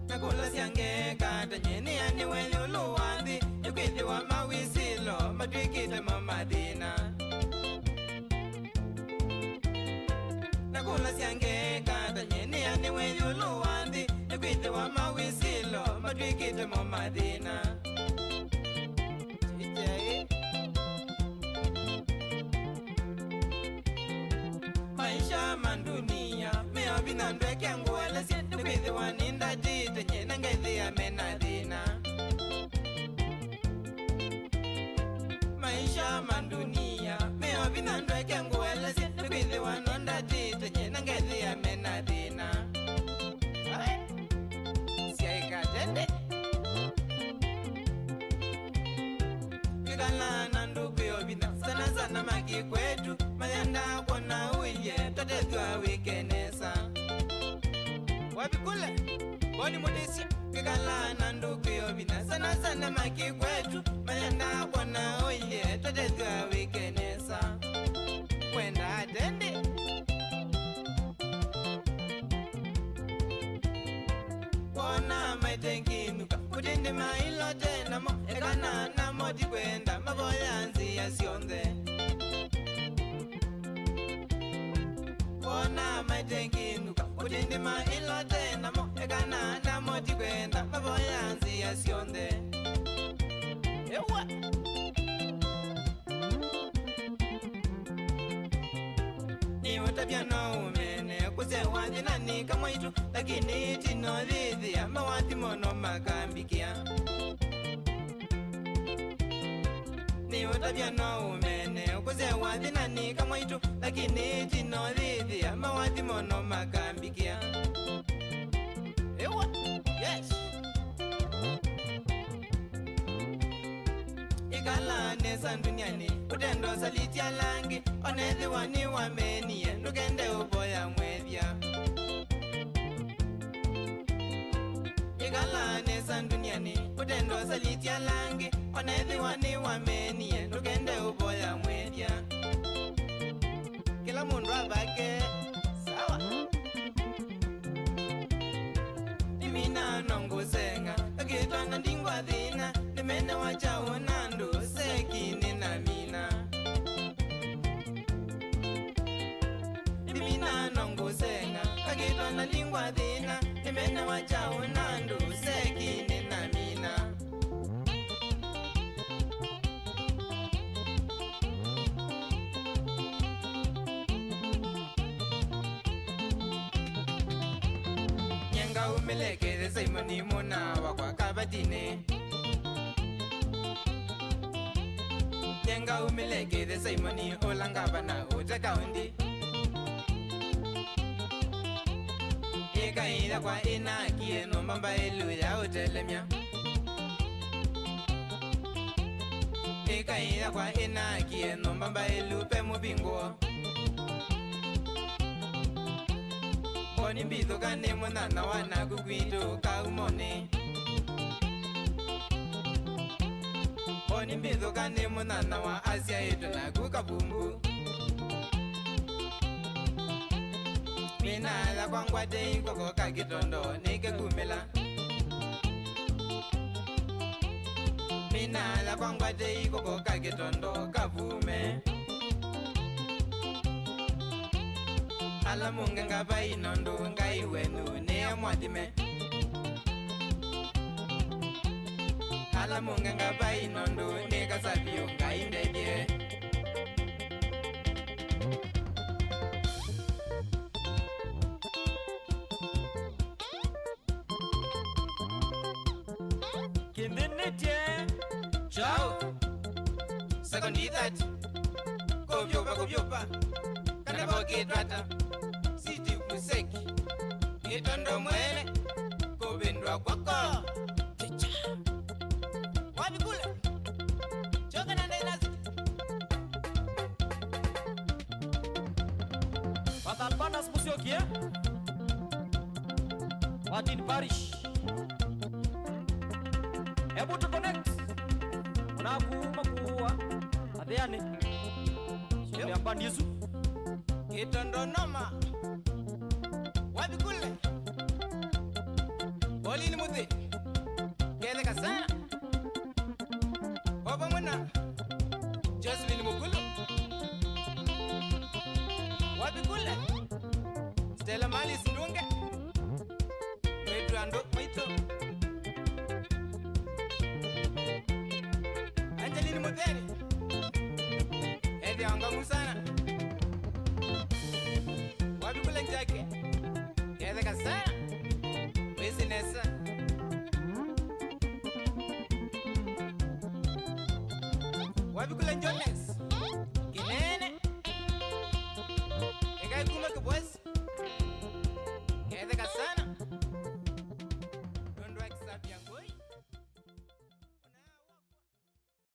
Nakula siange kata nyeni ani wenye uluwandi Yukithi wa mawisilo matwikite mamadina Nakula siange kata nyeni ani wenye uluwandi Yukithi wa mawisilo matwikite mamadina Maisha mandunia mea binandwe kianguwele siente Yukithi wa ninda jite nyena ngethi ya menadina Maisha mandunia mea binandwe kianguwele siente Yukithi wa ninda jite nyena ngethi ya menadina Siaika jende Kikala na ndugu yobina sana sana maki kwetu Mayanda kona uye tatethwa wikenesa Wapi kule boni mudisi Kikala na ndugu yobina sana sana maki kwetu Mayanda kona uye tatethwa wikenesa Kwenda atende Kona maitenginuka Kutindi mailo tena mo Ekana na moti kwenda Maboyanzi ya sionde Kona maitenginuka Kutindi mailo tena mo Ekana na moti kwenda Maboyanzi ya sionde Ewa Ni utabia no umene Kuse wazi na nika mwaitu Lakini itino dhithi ya mawati mono makambikia Ni utabia no umene Kuse wazi na nika mwaitu Lakini itino dhithi ya mawati mono makambikia Ewa, yes Ikala nesa duniani Utendo saliti ya langi Onethi wani wamenie Nukende uboya mwethia Ikala nesa duniani Utendo saliti ya langi Onethi wani wamenie Nukende uboya mwethia Kila mundu abake Sawa Nimina nongu senga Akitwana ndingwa dhina Nimene wacha unandu Sekini na mina Nimina nongu senga Akitwana ndingwa dhina Nimene wacha unandu Sekini na mina Nyenga umelekeze Simoni muna wakwa kabatine Nyenga umelekeze Simoni olangabana uja kaundi Ikaida kwa inakie no mamba elu ya utelemia Ikaida kwa inakie no mamba elu pe mubingo Oni mbitho kane mwana wana kukwitu kaumone Oni mbitho kane mwana wa Asia yetu na kukabumbu Mina la kwangwa te koko kakitondo nike kumela Mina la kwangwa te koko kakitondo kavume Ala munga ngaba inondo ngai wenu ne amwadime Ala munga ngaba inondo ne kasabio ngai ndege Kindinetie Ciao Secondi that Kopyopa Kana boki drata Siti museki Itondo mwele Kubindwa kwako Chicha Wapi kule Choka nanda inazi Patalpanas musiokia Watin Parish Ebu to connect. Unakuuma kuwa. Adhiani. Sio hapa ndizo. Kitondonoma. Wapi kule? Boli ni muthi. Kele kasana. Oba mwana. Jocelyn Mukulu. Wapi kule? Stella Mali Sindunge. Pedro Ando Mwito. Angelini Muteri. Edi Anga Musana. Wapi kule Njake. Kele kasana. Wezi Nessa. Wapi kule Jones. Kinene. Engai kuma ke boys.